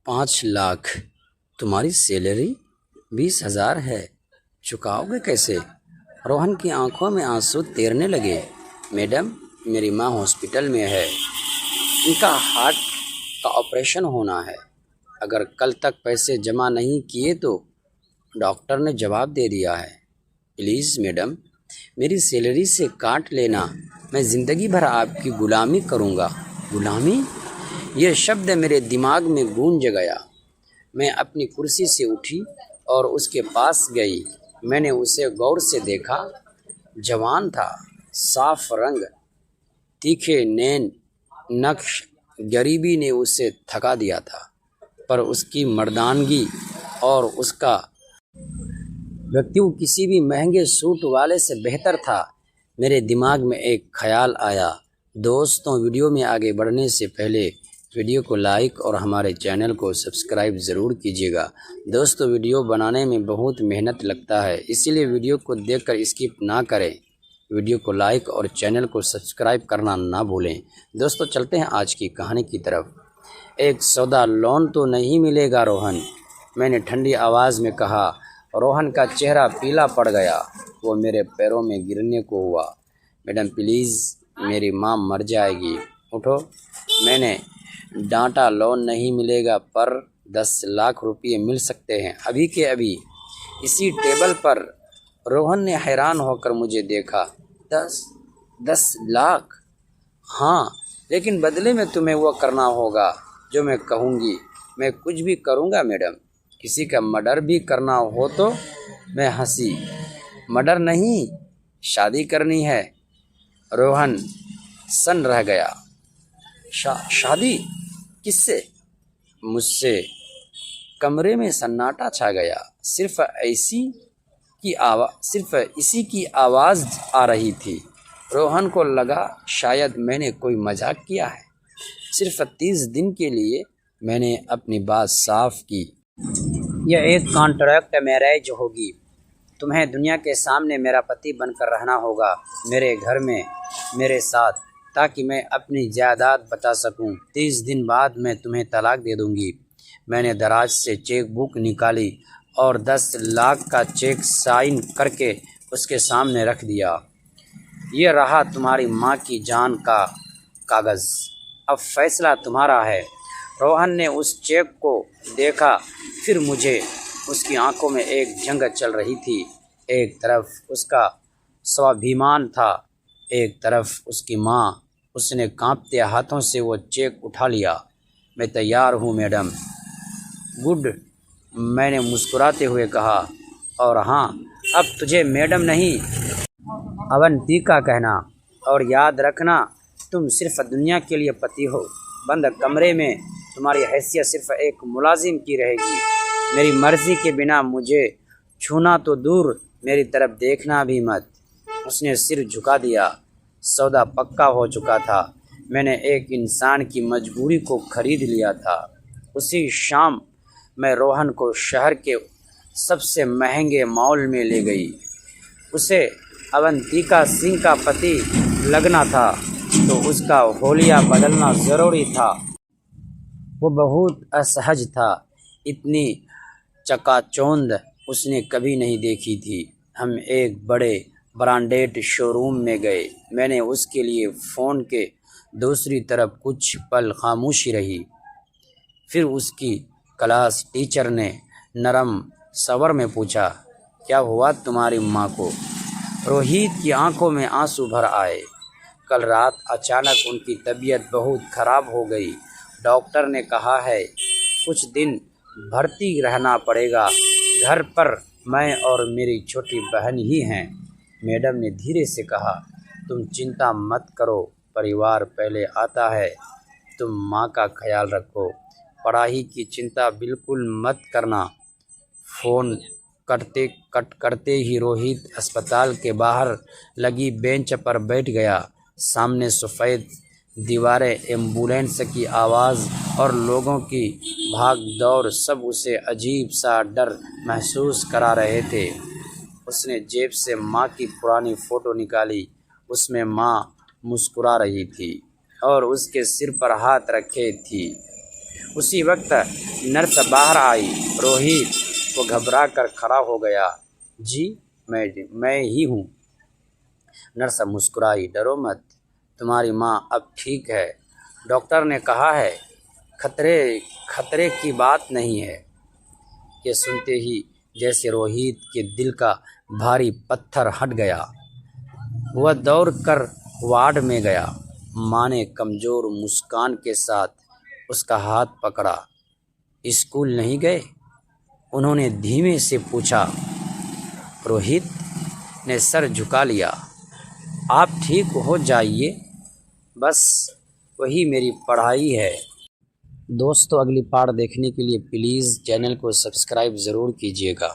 5 लाख। तुम्हारी सैलरी 20,000 है, चुकाओगे कैसे? रोहन की आंखों में आंसू तैरने लगे। मैडम, मेरी माँ हॉस्पिटल में है, इनका हार्ट का ऑपरेशन होना है। अगर कल तक पैसे जमा नहीं किए तो डॉक्टर ने जवाब दे दिया है। प्लीज़ मैडम, मेरी सैलरी से काट लेना, मैं ज़िंदगी भर आपकी गुलामी करूँगा। गुलामी? यह शब्द मेरे दिमाग में गूंज गया। मैं अपनी कुर्सी से उठी और उसके पास गई। मैंने उसे गौर से देखा। जवान था, साफ रंग, तीखे नैन, नक्श। गरीबी ने उसे थका दिया था, पर उसकी मर्दानगी और उसका व्यक्तित्व किसी भी महंगे सूट वाले से बेहतर था। मेरे दिमाग में एक ख्याल आया। दोस्तों, वीडियो में आगे बढ़ने से पहले वीडियो को लाइक और हमारे चैनल को सब्सक्राइब ज़रूर कीजिएगा। दोस्तों, वीडियो बनाने में बहुत मेहनत लगता है, इसीलिए वीडियो को देखकर स्किप ना करें। वीडियो को लाइक और चैनल को सब्सक्राइब करना ना भूलें। दोस्तों, चलते हैं आज की कहानी की तरफ। एक सौदा लोन तो नहीं मिलेगा रोहन, मैंने ठंडी आवाज़ में कहा। रोहन का चेहरा पीला पड़ गया। वो मेरे पैरों में गिरने को हुआ। मैडम प्लीज़, मेरी माँ मर जाएगी, उठो, मैंने डांटा। लोन नहीं मिलेगा पर 10 लाख रुपये मिल सकते हैं, अभी के अभी, इसी टेबल पर। रोहन ने हैरान होकर मुझे देखा। 10 लाख? हाँ, लेकिन बदले में तुम्हें वो करना होगा जो मैं कहूँगी। मैं कुछ भी करूँगा मैडम, किसी का मर्डर भी करना हो तो? मैं हंसी। मर्डर नहीं, शादी करनी है। रोहन सन रह गया। शादी? किससे? मुझसे। कमरे में सन्नाटा छा गया। सिर्फ इसी की आवाज़ आ रही थी। रोहन को लगा शायद मैंने कोई मजाक किया है। सिर्फ 30 दिन के लिए मैंने अपनी बात साफ की। यह एक कॉन्ट्रैक्ट मैरिज होगी। तुम्हें दुनिया के सामने मेरा पति बनकर रहना होगा, मेरे घर में मेरे साथ, ताकि मैं अपनी जायदाद बचा सकूं। 30 दिन बाद मैं तुम्हें तलाक दे दूंगी। मैंने दराज से चेक बुक निकाली और 10 लाख का चेक साइन करके उसके सामने रख दिया। ये रहा तुम्हारी माँ की जान का कागज़, अब फैसला तुम्हारा है। रोहन ने उस चेक को देखा, फिर मुझे। उसकी आंखों में एक जंग चल रही थी। एक तरफ उसका स्वाभिमान था, एक तरफ उसकी माँ। उसने कांपते हाथों से वो चेक उठा लिया। मैं तैयार हूँ मैडम। गुड, मैंने मुस्कुराते हुए कहा। और हाँ, अब तुझे मैडम नहीं, अवंतिका कहना। और याद रखना, तुम सिर्फ दुनिया के लिए पति हो। बंद कमरे में तुम्हारी हैसियत सिर्फ एक मुलाजिम की रहेगी। मेरी मर्ज़ी के बिना मुझे छूना तो दूर, मेरी तरफ देखना भी मत। उसने सिर झुका दिया। सौदा पक्का हो चुका था। मैंने एक इंसान की मजबूरी को खरीद लिया था। उसी शाम मैं रोहन को शहर के सबसे महंगे मॉल में ले गई। उसे अवंतिका सिंह का पति लगना था, तो उसका होलिया बदलना ज़रूरी था। वो बहुत असहज था। इतनी चकाचौंध उसने कभी नहीं देखी थी। हम एक बड़े ब्रांडेड शोरूम में गए। मैंने उसके लिए फ़ोन के दूसरी तरफ कुछ पल खामोशी रही। फिर उसकी क्लास टीचर ने नरम स्वर में पूछा, क्या हुआ तुम्हारी माँ को? रोहित की आंखों में आंसू भर आए। कल रात अचानक उनकी तबीयत बहुत ख़राब हो गई। डॉक्टर ने कहा है कुछ दिन भर्ती रहना पड़ेगा। घर पर मैं और मेरी छोटी बहन ही हैं। मैडम ने धीरे से कहा, तुम चिंता मत करो, परिवार पहले आता है। तुम माँ का ख्याल रखो, पढ़ाई की चिंता बिल्कुल मत करना। फ़ोन करते ही रोहित अस्पताल के बाहर लगी बेंच पर बैठ गया। सामने सफ़ेद दीवारें, एम्बुलेंस की आवाज़ और लोगों की भाग दौड़ सब उसे अजीब सा डर महसूस करा रहे थे। उसने जेब से माँ की पुरानी फ़ोटो निकाली। उसमें माँ मुस्कुरा रही थी और उसके सिर पर हाथ रखे थी। उसी वक्त नर्स बाहर आई। रोहित वो घबरा कर खड़ा हो गया। जी मैं ही हूँ। नर्स मुस्कुराई। डरो मत, तुम्हारी माँ अब ठीक है। डॉक्टर ने कहा है खतरे खतरे की बात नहीं है। ये सुनते ही जैसे रोहित के दिल का भारी पत्थर हट गया। वह दौड़ कर वार्ड में गया। माँ ने कमज़ोर मुस्कान के साथ उसका हाथ पकड़ा। स्कूल नहीं गए? उन्होंने धीमे से पूछा। रोहित ने सर झुका लिया। आप ठीक हो जाइए, बस वही मेरी पढ़ाई है। दोस्तों, अगली पार्ट देखने के लिए प्लीज़ चैनल को सब्सक्राइब ज़रूर कीजिएगा।